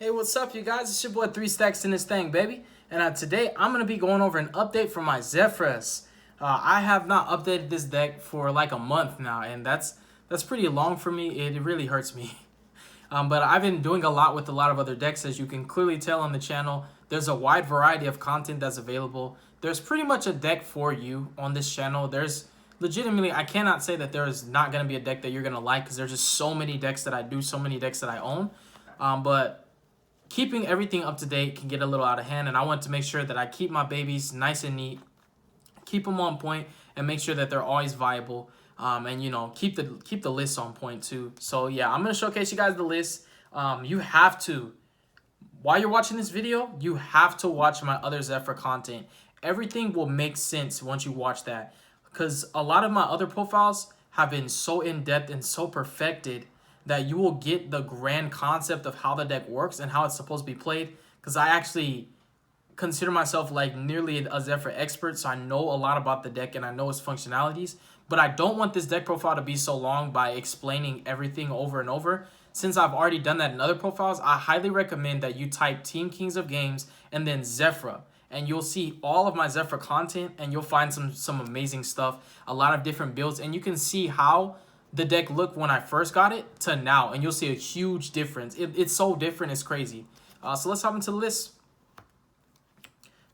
Hey, what's up, you guys? It's your boy 3 Stacks in this thing, baby. And today I'm going to be going over an update for my Zefras. I have not updated this deck for like a month now, and that's pretty long for me. It really hurts me. But I've been doing a lot with a lot of other decks, as you can clearly tell on the channel. There's a wide variety of content that's available. There's pretty much a deck for you on this channel. There's legitimately, I cannot say that there is not going to be a deck that you're going to like, because there's just so many decks that I do, so many decks that I own. But keeping everything up to date can get a little out of hand, and I want to make sure that I keep my babies nice and neat, keep them on point, and make sure that they're always viable. And you know, keep the list on point too. So yeah, I'm gonna showcase you guys the list. You have to, while you're watching this video, you have to watch my other Zephra content. Everything will make sense once you watch that, because a lot of my other profiles have been so in-depth and so perfected that you will get the grand concept of how the deck works and how it's supposed to be played. Because I actually consider myself like nearly a Zephra expert, so I know a lot about the deck and I know its functionalities. But I don't want this deck profile to be so long by explaining everything over and over. Since I've already done that in other profiles, I highly recommend that you type Team Kings of Games and then Zephra, and you'll see all of my Zephra content, and you'll find some amazing stuff, a lot of different builds, and you can see how the deck looked when I first got it to now, and you'll see a huge difference. It's so different, it's crazy. So let's hop into the list.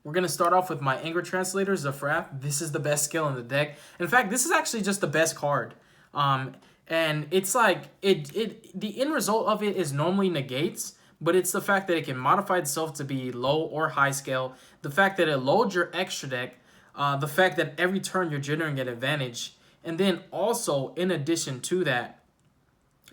We're going to start off with my Anger Translator, Zefra. This is the best skill in the deck. In fact, this is actually just the best card. And it's like, the end result of it is normally negates, but it's the fact that it can modify itself to be low or high scale, the fact that it loads your extra deck, the fact that every turn you're generating an advantage, and then also, in addition to that,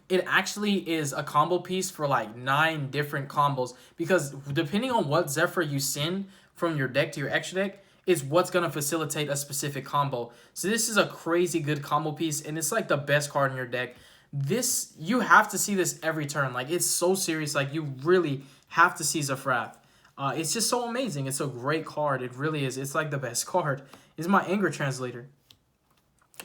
it actually is a combo piece for like 9 different combos, because depending on what Zephra you send from your deck to your extra deck is what's going to facilitate a specific combo. So this is a crazy good combo piece, and it's like the best card in your deck. This, you have to see this every turn. Like, it's so serious. Like, you really have to see Zefra. It's just so amazing. It's a great card. It really is. It's like the best card. It's my Anger Translator.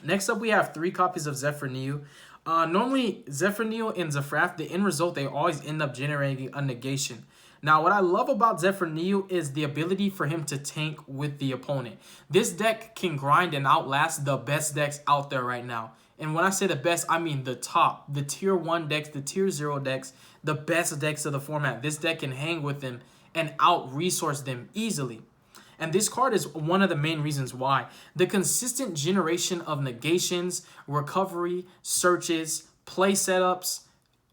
Next up, we have 3 copies of Zephra Neo. Normally, Zephra Neo and Zefra, the end result, they always end up generating a negation. Now, what I love about Zephra Neo is the ability for him to tank with the opponent. This deck can grind and outlast the best decks out there right now. And when I say the best, I mean the top, the tier 1 decks, the tier 0 decks, the best decks of the format. This deck can hang with them and out-resource them easily. And this card is one of the main reasons why. The consistent generation of negations, recovery, searches, play setups,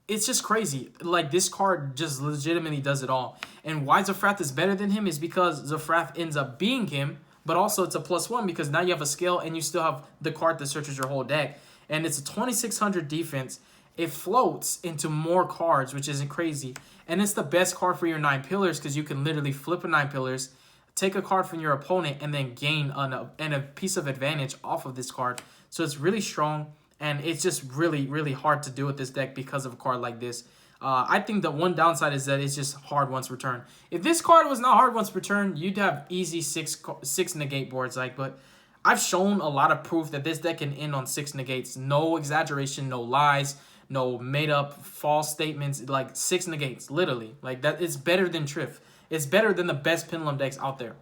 it's just crazy. Like, this card just legitimately does it all. And why Zefra is better than him is because Zefra ends up being him, but also it's a +1 because now you have a skill and you still have the card that searches your whole deck. And it's a 2600 defense. It floats into more cards, which isn't crazy. And it's the best card for your 9 pillars, because you can literally flip a 9 pillars, take a card from your opponent, and then gain a piece of advantage off of this card. So it's really strong, and it's just really, really hard to do with this deck because of a card like this. I think the one downside is that it's just hard once per turn. If this card was not hard once per turn, you'd have easy 6 negate boards. But I've shown a lot of proof that this deck can end on 6 negates. No exaggeration, no lies, no made-up false statements. Like, 6 negates, literally. Like, that, it's better than Triff. It's better than the best Pendulum decks out there.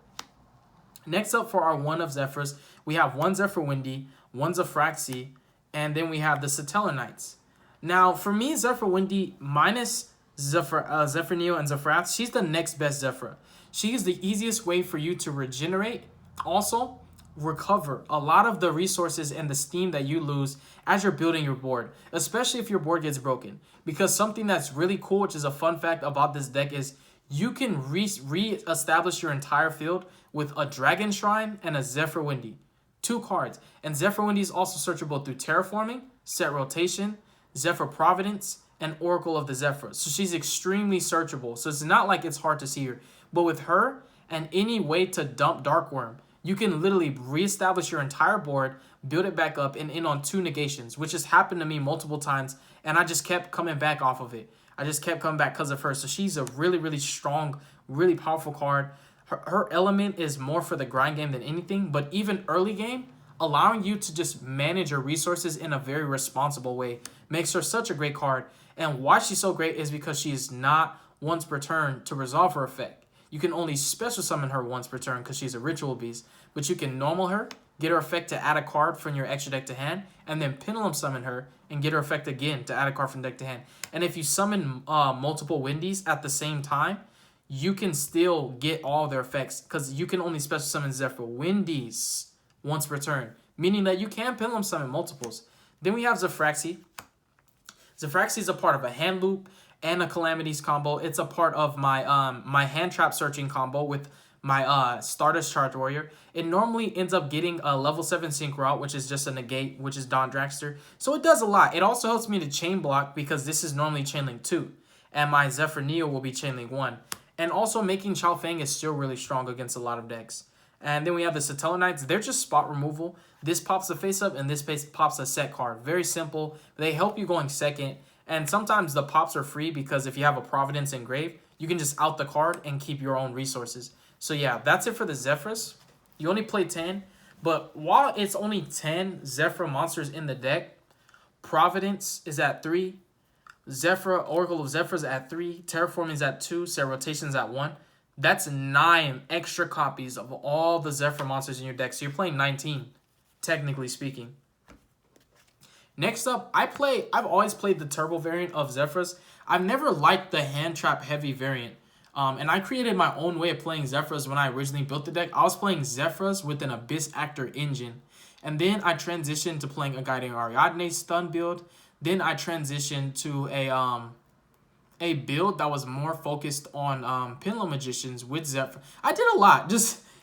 Next up for our one of Zephras, we have one Zephyr Windy, one Zephraxi, and then we have the Satellar Knights. Now, for me, Zephyr Windy minus Zephyr Neo and Zephra, she's the next best Zephra. She is the easiest way for you to regenerate, also recover a lot of the resources and the steam that you lose as you're building your board, especially if your board gets broken. Because something that's really cool, which is a fun fact about this deck, is you can re-establish your entire field with a Dragon Shrine and a Zephyr Windy. 2 cards. And Zephyr Windy is also searchable through Terraforming, Set Rotation, Zephyr Providence, and Oracle of the Zephra. So she's extremely searchable. So it's not like it's hard to see her. But with her and any way to dump Dark Worm, you can literally reestablish your entire board, build it back up, and end on 2 negations, which has happened to me multiple times, and I just kept coming back off of it. I just kept coming back because of her. So she's a really, really strong, really powerful card. Her element is more for the grind game than anything, but even early game, allowing you to just manage your resources in a very responsible way makes her such a great card. And why she's so great is because she's not once per turn to resolve her effect. You can only special summon her once per turn because she's a ritual beast, but you can normal her, get her effect to add a card from your extra deck to hand, and then Pendulum summon her and get her effect again to add a card from deck to hand. And if you summon multiple Windies at the same time, you can still get all their effects because you can only special summon Zephra Windies once per turn, meaning that you can Pendulum summon multiples. Then we have Zefraxi. Zefraxi is a part of a hand loop and a calamities combo. It's a part of my my hand trap searching combo with my Stardust Charge Warrior. It normally ends up getting a level 7 sync route, which is just a negate, which is Dawn Dragster. So it does a lot. It also helps me to chain block because this is normally chain link 2. And my Zephra Neo will be chain link 1. And also making Chao Feng is still really strong against a lot of decks. And then we have the Satellar Knights. They're just spot removal. This pops the face up and this face pops a set card. Very simple. They help you going second. And sometimes the pops are free because if you have a Providence engraved, you can just out the card and keep your own resources. So yeah, that's it for the Zefras. You only play 10. But while it's only 10 Zephra monsters in the deck, Providence is at 3. Zephra, Oracle of Zephyr is at 3. Terraforming is at 2. Set Rotation is at 1. That's 9 extra copies of all the Zephra monsters in your deck. So you're playing 19, technically speaking. Next up, I've always played the Turbo variant of Zefras. I've never liked the hand trap heavy variant. And I created my own way of playing Zefras when I originally built the deck. I was playing Zefras with an Abyss Actor engine. And then I transitioned to playing a Guiding Ariadne stun build. Then I transitioned to a build that was more focused on Pendulum Magicians with Zephra. I did a lot.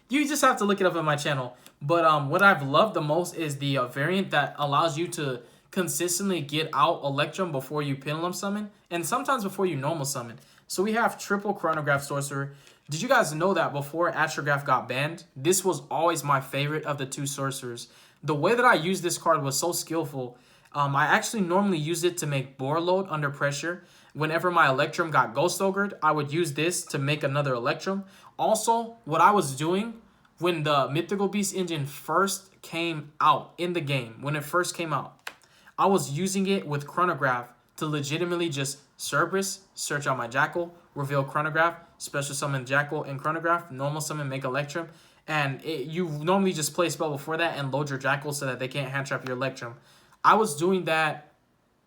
You just have to look it up on my channel. But what I've loved the most is the variant that allows you to consistently get out Electrum before you Pendulum summon, and sometimes before you normal summon. So we have triple Chronograph Sorcerer. Did you guys know that before Astrograph got banned, this was always my favorite of the two sorcerers? The way that I used this card was so skillful. I actually normally use it to make Boar Load under pressure. Whenever my Electrum got Ghost Ogred, I would use this to make another Electrum. Also, what I was doing when the Mythical Beast engine first came out in the game, when it first came out, I was using it with Chronograph to legitimately just Cerberus, search out my Jackal, reveal Chronograph, special summon Jackal and Chronograph, normal summon, make Electrum. And you normally just play a spell before that and load your Jackal so that they can't hand trap your Electrum. I was doing that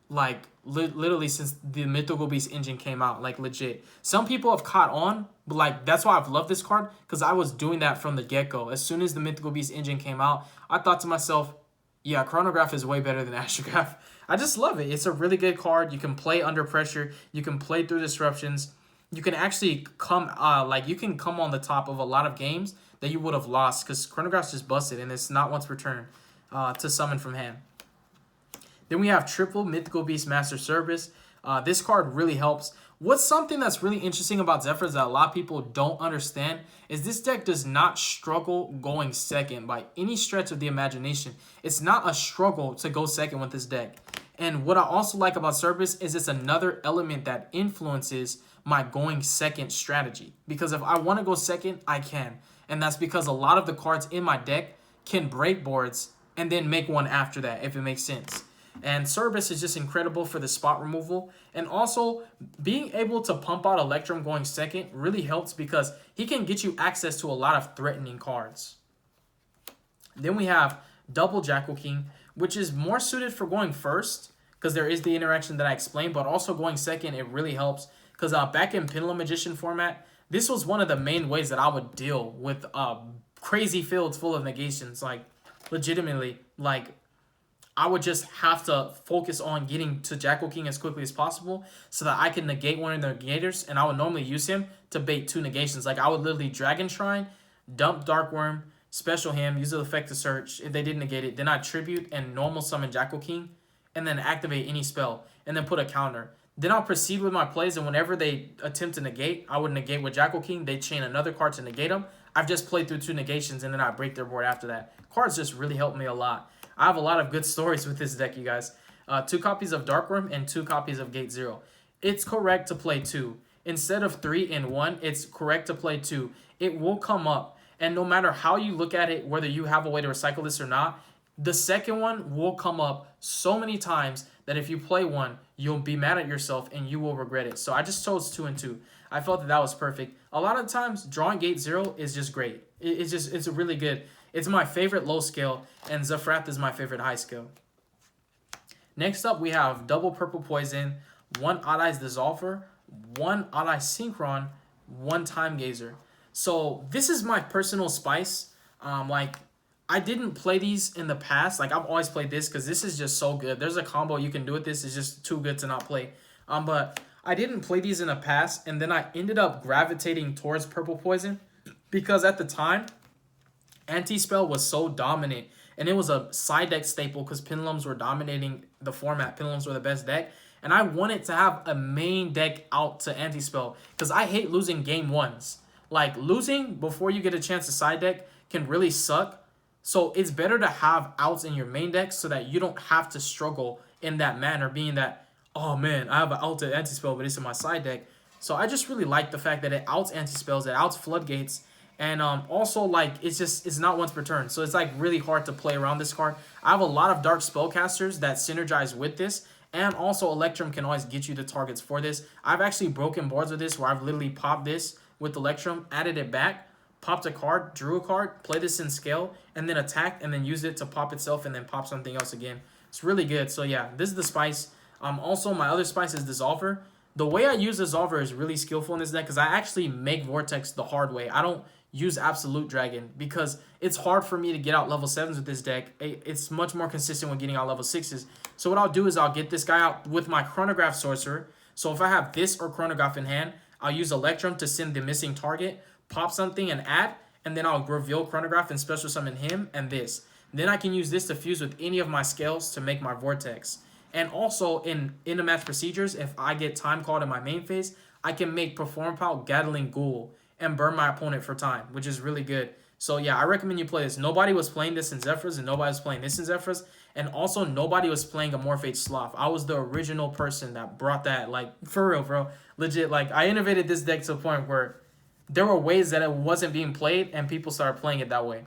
like literally since the Mythical Beast engine came out, like legit. Some people have caught on, but like that's why I've loved this card, because I was doing that from the get-go. As soon as the Mythical Beast engine came out, I thought to myself, yeah, Chronograph is way better than Astrograph. I just love it. It's a really good card. You can play under pressure. You can play through disruptions. You can actually come you can come on the top of a lot of games that you would have lost because Chronograph's just busted and it's not once per turn to summon from hand. Then we have triple Mythical Beast Master Service. This card really helps. What's something that's really interesting about Zefras that a lot of people don't understand is this deck does not struggle going second by any stretch of the imagination. It's not a struggle to go second with this deck. And what I also like about Service is it's another element that influences my going second strategy. Because if I want to go second, I can. And that's because a lot of the cards in my deck can break boards and then make one after that, if it makes sense. And Cerberus is just incredible for the spot removal. And also, being able to pump out Electrum going second really helps because he can get you access to a lot of threatening cards. Then we have double Jackal King, which is more suited for going first because there is the interaction that I explained, but also going second, it really helps. Because back in Pendulum Magician format, this was one of the main ways that I would deal with crazy fields full of negations. Like, legitimately, like, I would just have to focus on getting to Jackal King as quickly as possible so that I can negate one of the negators, and I would normally use him to bait two negations. Like, I would literally Dragon Shrine, dump Dark Worm, special him, use the effect to search. If they didn't negate it, then I'd tribute and normal summon Jackal King, and then activate any spell, and then put a counter. Then I'll proceed with my plays, and whenever they attempt to negate, I would negate with Jackal King. They chain another card to negate them. I've just played through two negations, and then I break their board after that. Cards just really help me a lot. I have a lot of good stories with this deck, you guys. 2 copies of Darkworm and 2 copies of Gate 0. It's correct to play 2. Instead of 3 and 1, it's correct to play 2. It will come up. And no matter how you look at it, whether you have a way to recycle this or not, the second one will come up so many times that if you play one, you'll be mad at yourself and you will regret it. So I just chose 2 and 2. I felt that that was perfect. A lot of times, drawing gate 0 is just great. It's a really good. It's my favorite low scale, and Zephra is my favorite high scale. Next up, we have double purple poison, 1 Odd Eyes Dissolver, 1 Odd Eye Synchron, 1 Time Gazer. So this is my personal spice. Like, I didn't play these in the past. Like, I've always played this because this is just so good. There's a combo you can do with this. It's just too good to not play. But I didn't play these in the past, and then I ended up gravitating towards purple poison because at the time, Anti-Spell was so dominant, and it was a side deck staple because Pendulums were dominating the format. Pendulums were the best deck, and I wanted to have a main deck out to Anti-Spell because I hate losing game 1s. Like, losing before you get a chance to side deck can really suck. So it's better to have outs in your main deck so that you don't have to struggle in that manner, being that, oh man, I have an out to Anti-Spell, but it's in my side deck. So I just really like the fact that it outs Anti-Spells, it outs Floodgates, and also, like, it's not once per turn. So it's, like, really hard to play around this card. I have a lot of Dark Spellcasters that synergize with this, and also Electrum can always get you the targets for this. I've actually broken boards with this where I've literally popped this with Electrum, added it back, popped a card, drew a card, play this in scale, and then attacked, and then used it to pop itself, and then pop something else again. It's really good. So yeah, this is the spice. Also, my other spice is Dissolver. The way I use Dissolver is really skillful in this deck because I actually make Vortex the hard way. I don't use Absolute Dragon because it's hard for me to get out level 7s with this deck. It's much more consistent with getting out level 6s. So what I'll do is I'll get this guy out with my Chronograph Sorcerer. So if I have this or Chronograph in hand, I'll use Electrum to send the missing target, pop something and add, and then I'll reveal Chronograph and special summon him and this. Then I can use this to fuse with any of my scales to make my Vortex. And also in the match procedures, if I get time called in my main phase, I can make Perform Pal Gatling Ghoul and burn my opponent for time, which is really good. So yeah, I recommend you play this. Nobody was playing this in Zefras, and nobody was playing this in Zefras, and also nobody was playing a Morphage Sloth. I was the original person that brought that, like, for real, bro. Legit, like, I innovated this deck to a point where there were ways that it wasn't being played, and people started playing it that way.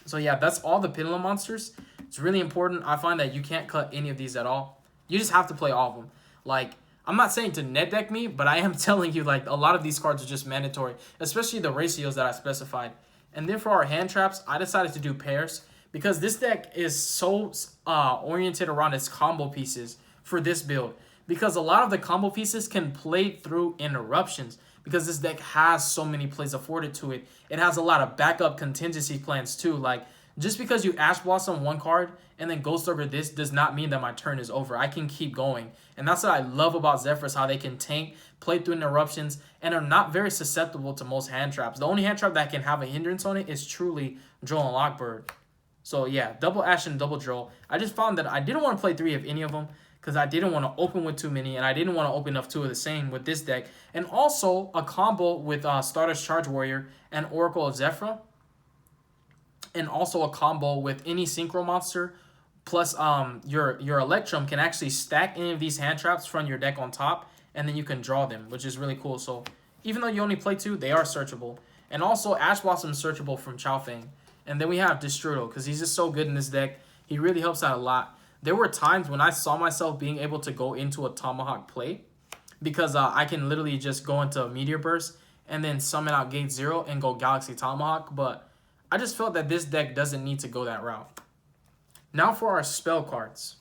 So yeah, that's all the Pendulum monsters. It's really important. I find that you can't cut any of these at all. You just have to play all of them. Like, I'm not saying to net deck me, but I am telling you, like, a lot of these cards are just mandatory, especially the ratios that I specified. And then for our hand traps, I decided to do pairs because this deck is so oriented around its combo pieces for this build. Because a lot of the combo pieces can play through interruptions because this deck has so many plays afforded to it. It has a lot of backup contingency plans too. Like, just because you Ash Blossom one card and then Ghost Ogre this does not mean that my turn is over. I can keep going. And that's what I love about Zefras, how they can tank, play through interruptions, and are not very susceptible to most hand traps. The only hand trap that can have a hindrance on it is truly Droll and Lockbird. So yeah, double Ash and double Droll. I just found that I didn't want to play 3 of any of them because I didn't want to open with too many, and I didn't want to open up 2 of the same with this deck. And also a combo with Stardust Charge Warrior and Oracle of Zephra. And also a combo with any Synchro monster. Plus your Electrum can actually stack any of these hand traps from your deck on top, and then you can draw them, which is really cool. So even though you only play 2, they are searchable. And also Ash Blossom is searchable from Chowfang. And then we have Destrudo, because he's just so good in this deck. He really helps out a lot. There were times when I saw myself being able to go into a Tomahawk play, because I can literally just go into a Meteor Burst and then summon out Gate 0 and go Galaxy Tomahawk, but I just felt that this deck doesn't need to go that route. Now for our spell cards.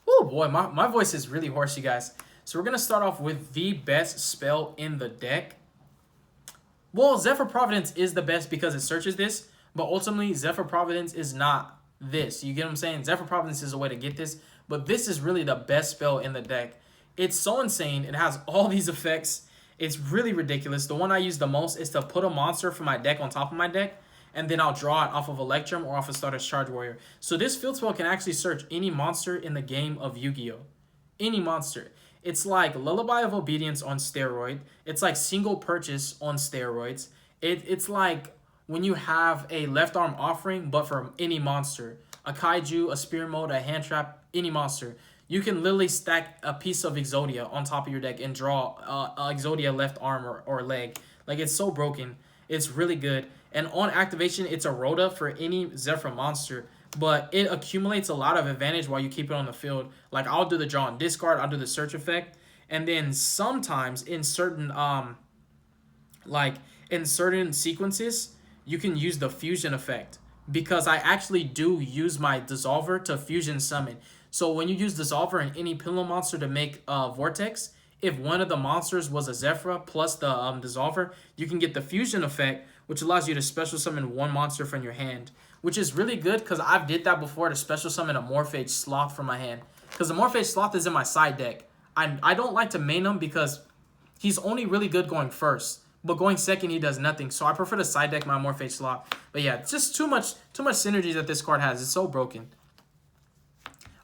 Oh boy, my voice is really hoarse, you guys. So we're going to start off with the best spell in the deck. Well, Zephyr Providence is the best because it searches this, but ultimately Zephyr Providence is not this. You get what I'm saying? Zephyr Providence is a way to get this, but this is really the best spell in the deck. It's so insane. It has all these effects. It's really ridiculous. The one I use the most is to put a monster from my deck on top of my deck, and then I'll draw it off of Electrum or off of Stardust Charge Warrior. So this field spell can actually search any monster in the game of Yu-Gi-Oh! Any monster. It's like Lullaby of Obedience on steroid. It's like Single Purchase on steroids. It's like when you have a left arm offering, but for any monster. A Kaiju, a Spear Mode, a Hand Trap, any monster. You can literally stack a piece of Exodia on top of your deck and draw a Exodia left arm or leg. Like, it's so broken. It's really good. And on activation, it's a Rhoda for any Zephra monster. But it accumulates a lot of advantage while you keep it on the field. Like, I'll do the draw and discard. I'll do the search effect. And then sometimes like in certain sequences, you can use the fusion effect, because I actually do use my dissolver to fusion summon. So when you use dissolver in any Pendulum monster to make vortex, if one of the monsters was a Zephra plus the dissolver, you can get the fusion effect, which allows you to special summon one monster from your hand, which is really good because I've did that before to special summon a Morphage Sloth from my hand, because the Morphage Sloth is in my side deck. I don't like to main him because he's only really good going first, but going second he does nothing. So I prefer to side deck my Morphage Sloth. But yeah, it's just too much synergy that this card has. It's so broken.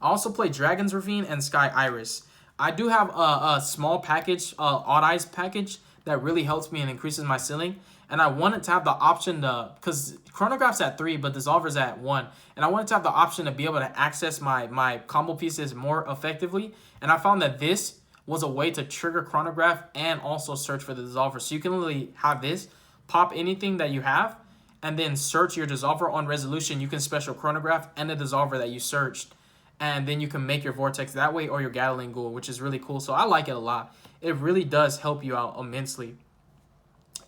I also play Dragon's Ravine and Sky Iris. I do have a small package, Odd Eyes package, that really helps me and increases my ceiling. And I wanted to have the option to, because Chronograph's at 3, but Dissolver's at 1. And I wanted to have the option to be able to access my combo pieces more effectively. And I found that this was a way to trigger Chronograph and also search for the Dissolver. So you can literally have this, pop anything that you have, and then search your Dissolver on resolution. You can special Chronograph and the Dissolver that you searched. And then you can make your Vortex that way, or your Gatling Ghoul, which is really cool. So I like it a lot. It really does help you out immensely.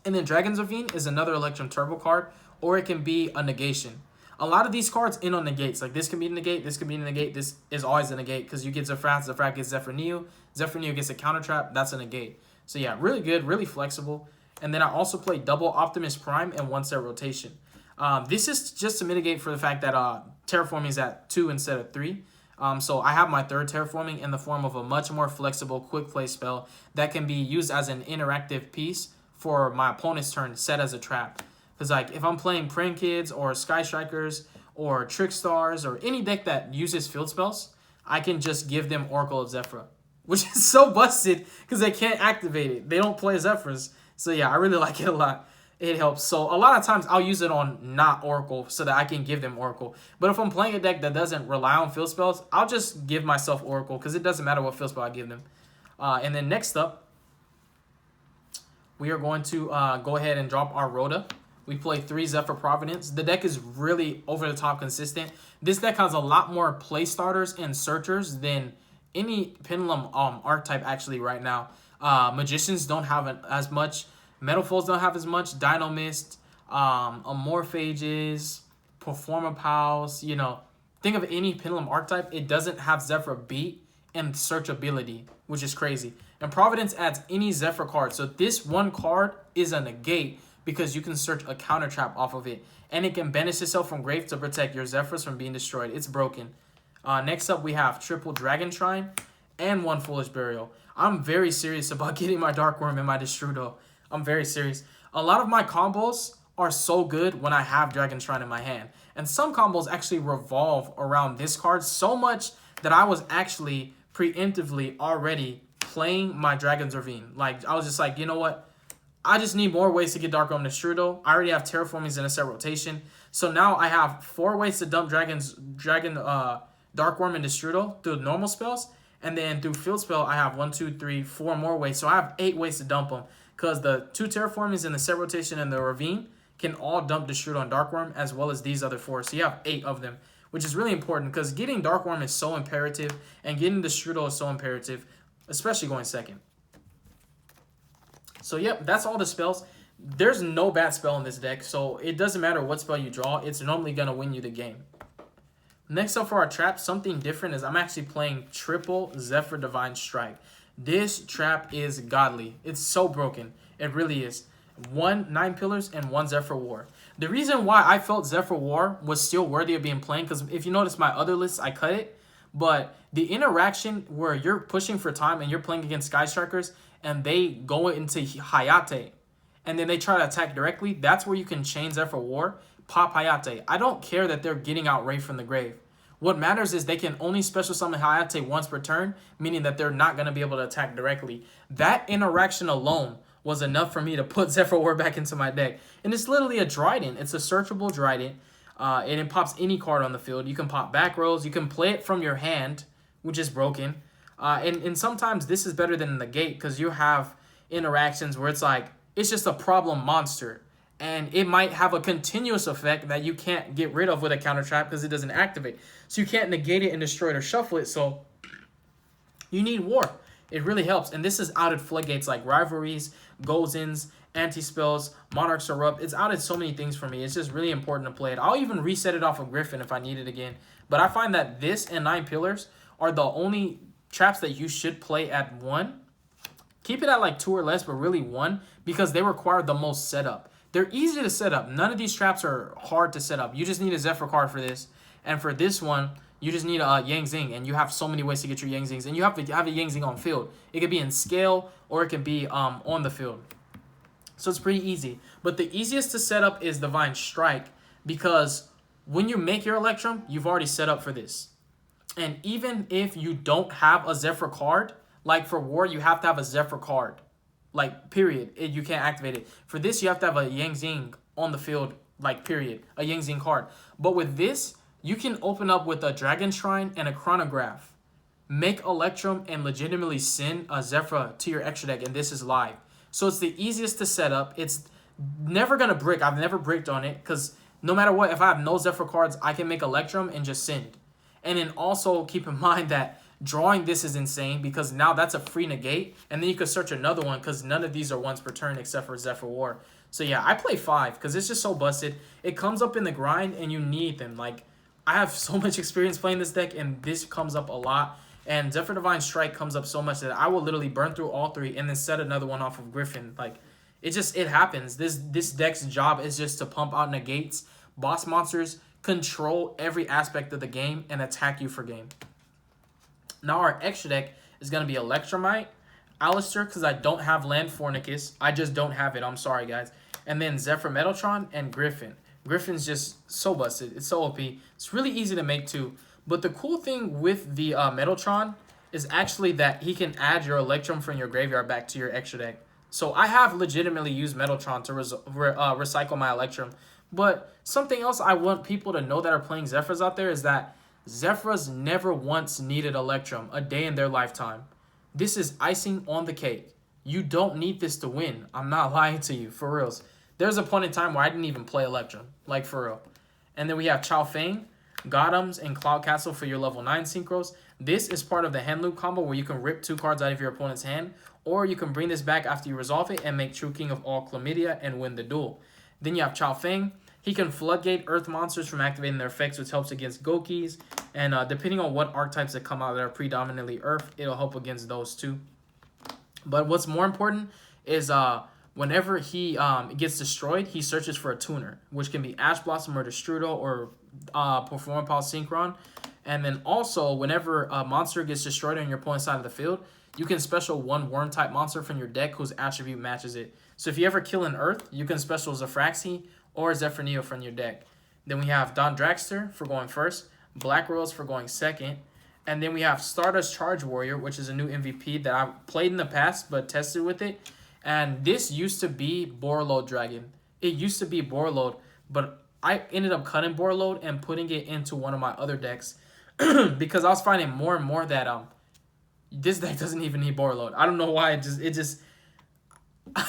And then Dragon's Ravine is another Electrum Turbo card, or it can be a negation. A lot of these cards end on negates. Like this can be a negate, this can be a negate, this is always a negate, because you get Zefras, Zefra gets Zephra Neo, Zephra Neo gets a counter trap, that's a negate. So yeah, really good, really flexible. And then I also play double Optimus Prime and one set rotation. This is just to mitigate for the fact that terraforming is at 2 instead of 3. So I have my third terraforming in the form of a much more flexible quick play spell that can be used as an interactive piece for my opponent's turn, set as a trap. Because like if I'm playing Pran Kids or Sky Strikers or Trick Stars or any deck that uses field spells, I can just give them Oracle of Zephra, which is so busted because they can't activate it. They don't play Zephras. So yeah, I really like it a lot. It helps. So a lot of times I'll use it on not Oracle so that I can give them Oracle. But if I'm playing a deck that doesn't rely on field spells, I'll just give myself Oracle because it doesn't matter what field spell I give them. And then next up, we are going to go ahead and drop our Rhoda. We play 3 Zephyr Providence. The deck is really over-the-top consistent. This deck has a lot more play starters and searchers than any Pendulum archetype actually right now. Magicians don't have as much. Metal Foes don't have as much. Dino Mist, Amorphages, Performa Pals, you know. Think of any Pendulum archetype. It doesn't have Zephra beat and searchability, which is crazy. And Providence adds any Zephra card. So this one card is a negate because you can search a counter trap off of it. And it can banish itself from grave to protect your Zephras from being destroyed. It's broken. Next up, we have triple Dragon Shrine and 1 Foolish Burial. I'm very serious about getting my Dark Worm and my Destrudo. I'm very serious. A lot of my combos are so good when I have Dragon Shrine in my hand. And some combos actually revolve around this card so much that I was actually preemptively already playing my Dragon's Ravine. Like, I was just like, you know what? I just need more ways to get Dark Worm and Destrudo. I already have Terraformings in a set rotation. So now I have 4 ways to dump Dark Worm and Destrudo through normal spells. And then through field spell, I have 1, 2, 3, 4 more ways. So I have 8 ways to dump them. Because the 2 Terraformings in the set rotation and the Ravine can all dump Destrudo and Dark Worm, as well as these other 4. So you have 8 of them, which is really important because getting Dark Worm is so imperative, and getting Destrudo is so imperative, especially going second. So yep, that's all the spells. There's no bad spell in this deck, so it doesn't matter what spell you draw. It's normally going to win you the game. Next up for our trap, something different is I'm actually playing triple Zephra Divine Strike. This trap is godly. It's so broken. It really is. 1 9 Pillars and 1 Zephra War. The reason why I felt Zephra War was still worthy of being played, because if you notice my other lists, I cut it. But the interaction where you're pushing for time and you're playing against Sky Strikers and they go into Hayate and then they try to attack directly, that's where you can chain Zephra War, pop Hayate. I don't care that they're getting out Ray from the grave. What matters is they can only special summon Hayate once per turn, meaning that they're not going to be able to attack directly. That interaction alone was enough for me to put Zephra War back into my deck. And it's literally a Dryden. It's a searchable Dryden. And it pops any card on the field. You can pop back rows. You can play it from your hand, which is broken. And sometimes this is better than the gate because you have interactions where it's like, it's just a problem monster. And it might have a continuous effect that you can't get rid of with a counter trap because it doesn't activate. So you can't negate it and destroy it or shuffle it. So you need war. It really helps. And this is outed floodgates like rivalries, Golzins, anti-spells, Monarchs Erupt. It's outed so many things for me. It's just really important to play it. I'll even reset it off of Griffin if I need it again. But I find that this and 9 Pillars are the only traps that you should play at 1. Keep it at like 2 or less, but really 1, because they require the most setup. They're easy to set up. None of these traps are hard to set up. You just need a Zephra card for this. And for this one, you just need a Yang Zing, and you have so many ways to get your Yang Zings. And you have to have a Yang Zing on field. It could be in scale, or it could be on the field. So it's pretty easy. But the easiest to set up is Divine Strike, because when you make your Electrum, you've already set up for this. And even if you don't have a Zephra card, like for War, you have to have a Zephra card. Like, period. You can't activate it. For this, you have to have a Yang Zing on the field, like, period. A Yang Zing card. But with this, you can open up with a Dragon Shrine and a Chronograph. Make Electrum and legitimately send a Zephra to your extra deck, and this is live. So it's the easiest to set up. It's never going to brick. I've never bricked on it, because no matter what, if I have no Zephra cards, I can make Electrum and just send. And then also keep in mind that drawing this is insane, because now that's a free negate, and then you could search another one, because none of these are ones per turn except for Zephra War. So yeah, I play 5 because it's just so busted. It comes up in the grind, and you need them. Like, I have so much experience playing this deck, and this comes up a lot. And Zephra Divine Strike comes up so much that I will literally burn through all 3 and then set another one off of Griffin. Like, it happens. This deck's job is just to pump out negates, boss monsters, control every aspect of the game, and attack you for game. Now our extra deck is going to be Electromite, Alistair, because I don't have Land Fornicus. I just don't have it. I'm sorry, guys. And then Zephra Metaltron and Griffin. Griffin's just so busted. It's so OP. It's really easy to make too. But the cool thing with the Metaltron is actually that he can add your Electrum from your graveyard back to your extra deck. So I have legitimately used Metaltron to recycle my Electrum. But something else I want people to know that are playing Zephras out there is that Zephras never once needed Electrum a day in their lifetime. This is icing on the cake. You don't need this to win. I'm not lying to you, for reals. There's a point in time where I didn't even play Electrum, like for real. And then we have Chao Feng, Gothams, and Cloud Castle for your level 9 synchros. This is part of the hand loop combo where you can rip 2 cards out of your opponent's hand, or you can bring this back after you resolve it and make True King of all Chlamydia and win the duel. Then you have Chao Feng. He can floodgate earth monsters from activating their effects, which helps against Gokis. And depending on what archetypes that come out that are predominantly earth, it'll help against those too. But what's more important is whenever he gets destroyed, he searches for a tuner, which can be Ash Blossom or Destrudo or Perform Pulse Synchron. And then also, whenever a monster gets destroyed on your opponent's side of the field, you can special 1 worm-type monster from your deck whose attribute matches it. So if you ever kill an earth, you can special Zefraxi or Zephra Neo from your deck. Then we have Don Dragster for going first, Black Rose for going second, and then we have Stardust Charge Warrior, which is a new MVP that I've played in the past but tested with it. And this used to be Borreload Dragon. It used to be Borreload, but I ended up cutting Borreload and putting it into one of my other decks because I was finding more and more that this deck doesn't even need Borreload. I don't know why. It just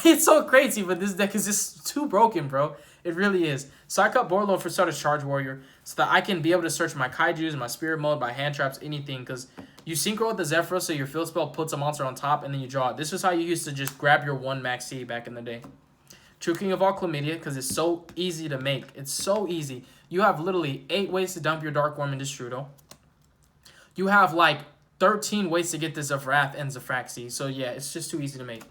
it's so crazy, but this deck is just too broken, bro. It really is. So I cut Borreload for Stardust Charge Warrior so that I can be able to search my Kaijus, my Spirit Mode, my hand traps, anything. Because you synchro with the Zephra, so your field spell puts a monster on top, and then you draw it. This is how you used to just grab your 1 Max C back in the day. True King of all Chlamydia, because it's so easy to make. It's so easy. You have literally 8 ways to dump your Dark Worm into Destrudo. You have like 13 ways to get this Zefrath and Zefraxi. So yeah, it's just too easy to make.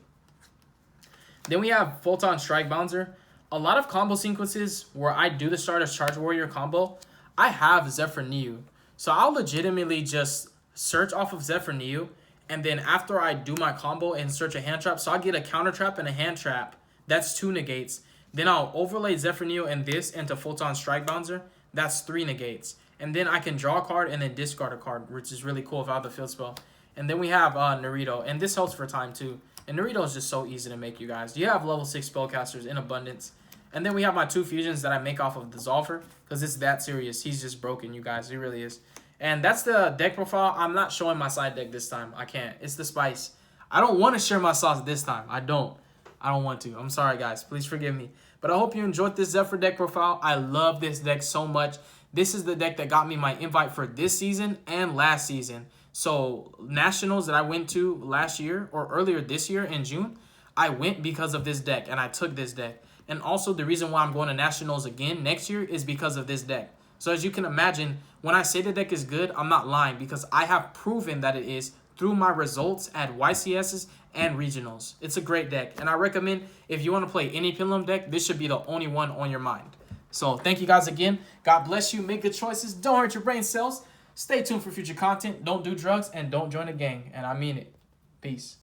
Then we have Photon Strike Bouncer. A lot of combo sequences where I do the Stardust Charge Warrior combo, I have Zephra Neo. So I'll legitimately just search off of Zephra Neo, and then after I do my combo and search a hand trap, so I'll get a counter trap and a hand trap. That's 2 negates. Then I'll overlay Zephra Neo and this into Photon Strike Bouncer. That's 3 negates. And then I can draw a card and then discard a card, which is really cool if I have the field spell. And then we have Naruto, and this helps for time too. And Naruto is just so easy to make, you guys. You have level 6 spellcasters in abundance. And then we have my 2 fusions that I make off of Dissolver, because it's that serious. He's just broken, you guys. He really is. And that's the deck profile. I'm not showing my side deck this time. I can't. It's the spice. I don't want to share my sauce this time. I don't want to. I'm sorry, guys. Please forgive me. But I hope you enjoyed this Zephra deck profile. I love this deck so much. This is the deck that got me my invite for this season and last season. So nationals that I went to last year or earlier this year in June, I went because of this deck and I took this deck. And also the reason why I'm going to nationals again next year is because of this deck. So as you can imagine, when I say the deck is good, I'm not lying because I have proven that it is through my results at YCSs and regionals. It's a great deck. And I recommend if you want to play any Pendulum deck, this should be the only one on your mind. So thank you guys again. God bless you. Make good choices. Don't hurt your brain cells. Stay tuned for future content. Don't do drugs and don't join a gang. And I mean it. Peace.